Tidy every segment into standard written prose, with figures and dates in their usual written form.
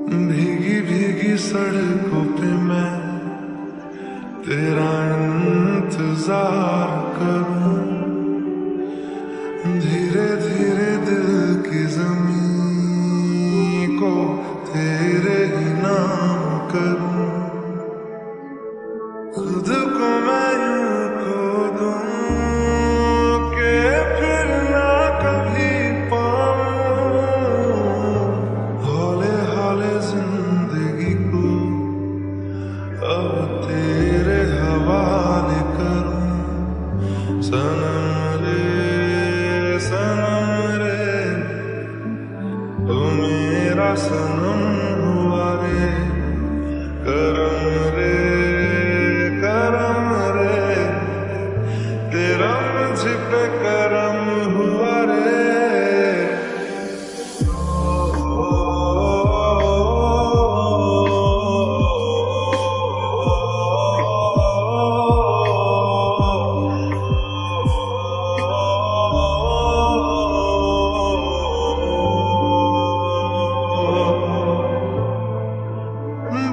भीगी भीगी सड़कों पे मैं तेरा इंतजार करूं, धीरे धीरे दिल की जमीन को तेरे ही नाम करूं, खुद को मैं यूं खो दूं कि फिर ना कभी पाऊं, हौले हौले जिंदगी को अब तेरे हवाले करूं। सनम रे तू मेरा सनम हुआ रे, करम रे तेरा मुझ पे करम हुआ रे।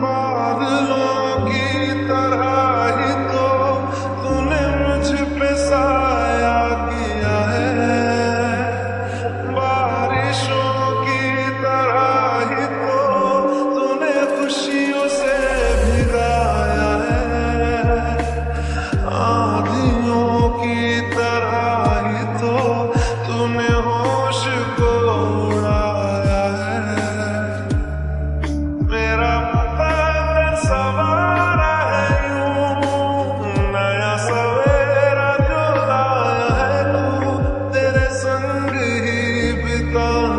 बादलों की तरह ही तो तूने मुझ पे साया किया है, बारिशों की तरह ही तो तूने खुशियों से भिगाया है, आंधियों की तरह ही तो तूने होश को उड़ाया है। मेरा सवारा है यूं नया सवेरा जो लाया है तू, तेरे संग ही बिताऊं